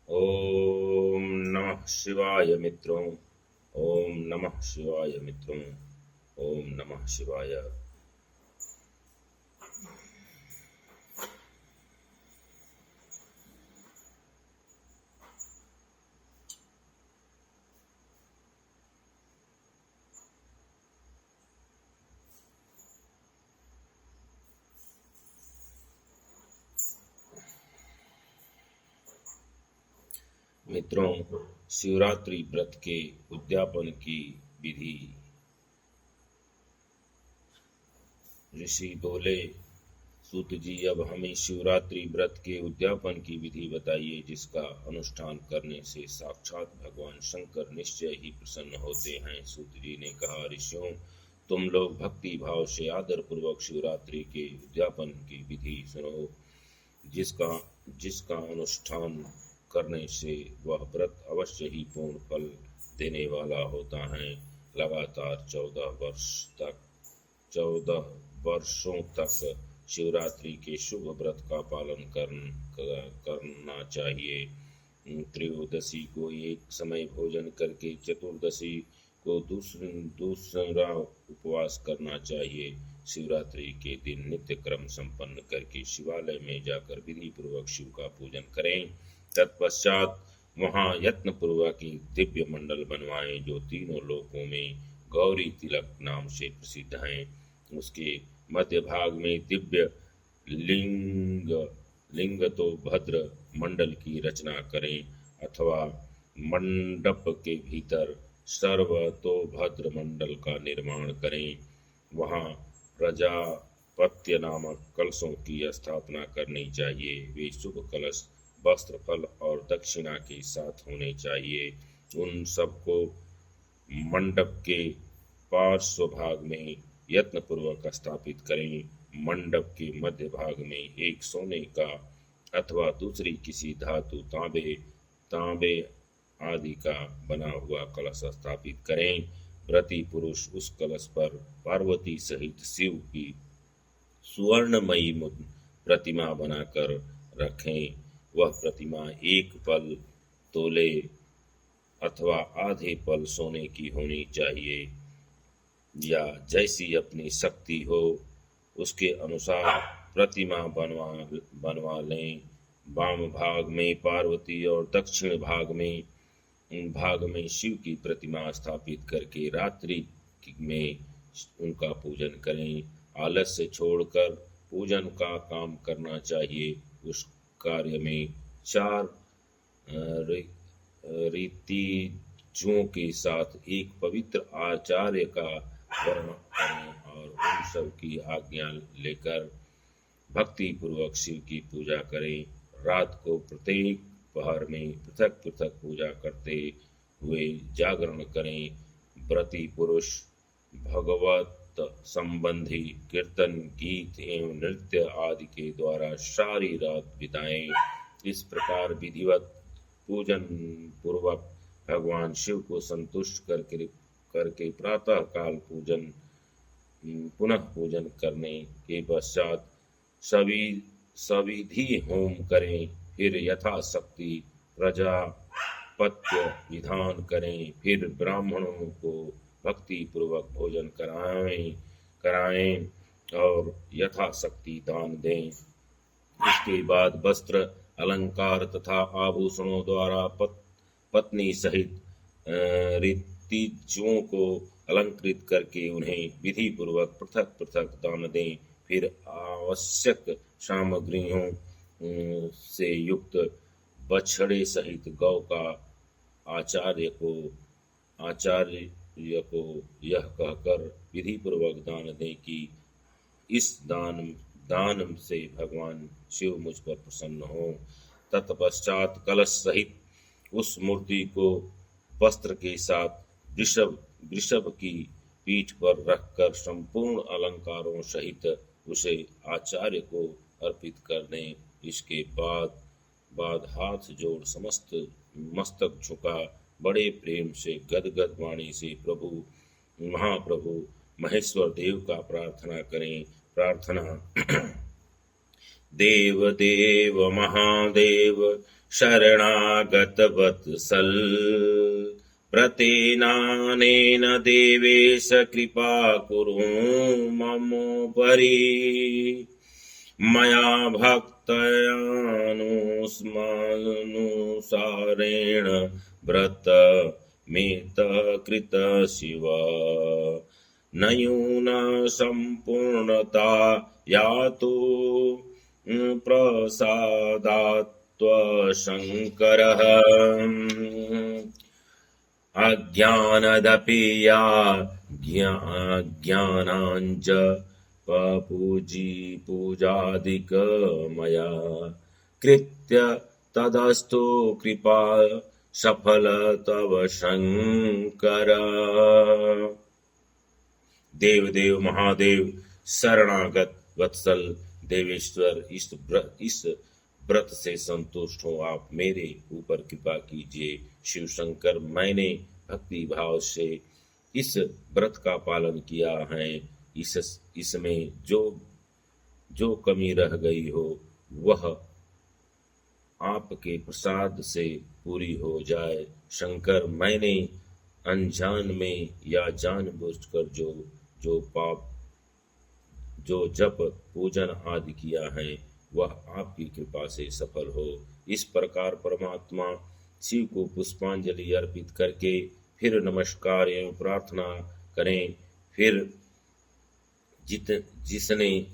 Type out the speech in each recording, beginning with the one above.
ओम नमः शिवाय मित्रों। ओम नमः शिवाय मित्रों। ओम नमः शिवाय। मित्रों, शिवरात्रि व्रत के उद्यापन की विधि। ऋषि बोले, सूत जी, अब हमें शिवरात्रि व्रत के उद्यापन की विधि बताइए, जिसका अनुष्ठान करने से साक्षात भगवान शंकर निश्चय ही प्रसन्न होते हैं। सूत जी ने कहा, ऋषियों, तुम लोग भक्ति भाव से आदर पूर्वक शिवरात्रि के उद्यापन की विधि सुनो, जिसका जिसका अनुष्ठान करने से वह व्रत अवश्य ही पूर्ण फल देने वाला होता है। लगातार 14 वर्षों तक शिवरात्रि के शुभ व्रत का पालन करना चाहिए। त्रयोदशी को एक समय भोजन करके चतुर्दशी को दूसरा उपवास करना चाहिए। शिवरात्रि के दिन नित्य क्रम संपन्न करके शिवालय में जाकर विधि पूर्वक शिव का पूजन करें। तत्पश्चात वहां यत्न पूर्वक एक दिव्य मंडल बनवाएं, जो तीनों लोकों में गौरी तिलक नाम से प्रसिद्ध हैं। उसके मध्य भाग में दिव्य लिंग तो भद्र मंडल की रचना करें, अथवा मंडप के भीतर सर्वतोभद्र मंडल का निर्माण करें। वहां प्रजापत्य नामक कलशों की स्थापना करनी चाहिए। वे शुभ कलश वस्त्र, फल और दक्षिणा के साथ होने चाहिए। उन सबको मंडप के पार्श्व भाग में यत्न पूर्वक स्थापित करें। मंडप के मध्य भाग में एक सोने का अथवा दूसरी किसी धातु, तांबे आदि का बना हुआ कलश स्थापित करें। व्रती पुरुष उस कलश पर पार्वती सहित शिव की सुवर्णमयी प्रतिमा बनाकर रखें। वह प्रतिमा एक पल तोले अथवा आधे पल सोने की होनी चाहिए, या जैसी अपनी शक्ति हो उसके अनुसार प्रतिमा बनवा लें। वाम भाग में पार्वती और दक्षिण भाग में शिव की प्रतिमा स्थापित करके रात्रि में उनका पूजन करें। आलस्य छोड़कर पूजन का काम करना चाहिए। उस कार्य में 4 रीतिजुओं के साथ एक पवित्र आचार्य का वर्ण करें और उन सब की आज्ञा लेकर भक्ति पूर्वक शिव की पूजा करें। रात को प्रत्येक पहर में पृथक पृथक पूजा करते हुए जागरण करें। व्रती पुरुष भगवत संबंधी कीर्तन, गीत एवं नृत्य आदि के द्वारा सारी रात बिताएं। इस प्रकार विधिवत पूजन पूर्वक भगवान शिव को संतुष्ट करके प्रातः काल पुनः पूजन करने के पश्चात सविधि होम करें। फिर यथाशक्ति प्रजापत्य विधान करें। फिर ब्राह्मणों को भक्ति पूर्वक भोजन कराएं और यथाशक्ति दान दें। इसके बाद वस्त्र, अलंकार तथा आभूषणों द्वारा पत्नी सहित ऋतिजुओं को अलंकृत करके उन्हें विधि पूर्वक पृथक पृथक दान दें। फिर आवश्यक सामग्रियों से युक्त बछड़े सहित गौ का आचार्य को यह कहकर विधि पूर्वक दान दें कि इस दान से भगवान शिव मुझ पर प्रसन्न हो। तत्पश्चात कलश सहित उस मूर्ति को वस्त्र के साथ वृषभ की पीठ पर रखकर संपूर्ण अलंकारों सहित उसे आचार्य को अर्पित कर दें। इसके बाद हाथ जोड़ समस्त मस्तक झुका बड़े प्रेम से गदगद वाणी से महाप्रभु महेश्वर देव का प्रार्थना करें। प्रार्थना देव देव महादेव शरणागत वत्सल प्रतेनानेन देवेश कृपा कुरु ममोपरि मया भक्तयानुस्मानुसारेण व्रतमेतत्कृत शिव नयून सम्पूर्णता यातु प्रसादात्त्वशङ्करः अज्ञानदपि या ज्ञानाञ्च पूजादिकमया कृत्य तदस्तु कृपा सफल तव शंकर। देवदेव महादेव शरणागत वत्सल देवेश्वर इस व्रत से संतुष्ट हो आप मेरे ऊपर कृपा कीजिए। शिव शंकर मैंने भक्ति भाव से इस व्रत का पालन किया है, इसमें जो कमी रह गई हो वह आपके प्रसाद से पूरी हो जाए। शंकर मैंने अनजान में या जानबूझकर जो पाप जो जप पूजन आदि किया है वह आपकी कृपा से सफल हो। इस प्रकार परमात्मा शिव को पुष्पांजलि अर्पित करके फिर नमस्कार एवं प्रार्थना करें। फिर जिसने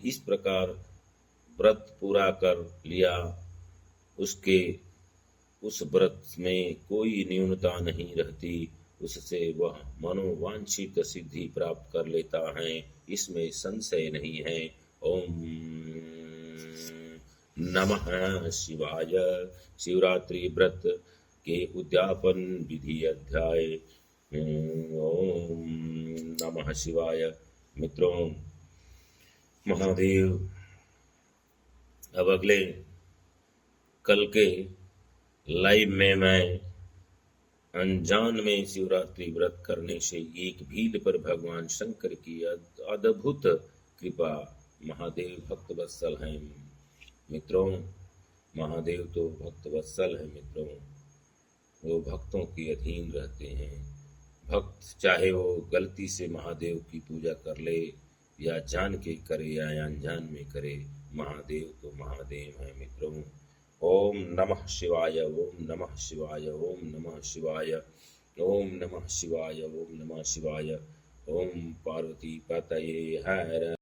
इस प्रकार व्रत पूरा कर लिया उस व्रत में कोई न्यूनता नहीं रहती, उससे वह मनोवांछित सिद्धि प्राप्त कर लेता है, इसमें संशय नहीं है। ओम नमः शिवाय। शिवरात्रि व्रत के उद्यापन विधि अध्याय। ओम नमः शिवाय। मित्रों, महादेव अब अगले कल के लाइव में मैं अनजान में शिवरात्रि व्रत करने से एक भील पर भगवान शंकर की अद्भुत कृपा। महादेव भक्त वत्सल हैं मित्रों, महादेव तो भक्त वत्सल है मित्रों, वो भक्तों के अधीन रहते हैं। भक्त चाहे वो गलती से महादेव की पूजा कर ले या जान के करे या अनजान में करे, महादेव तो महादेव है मित्रों। ओम नमः शिवाय। ओम नमः शिवाय। ओम नमः शिवाय। ओम नमः शिवाय। ओम नमः शिवाय। ओम पार्वती पतये हर।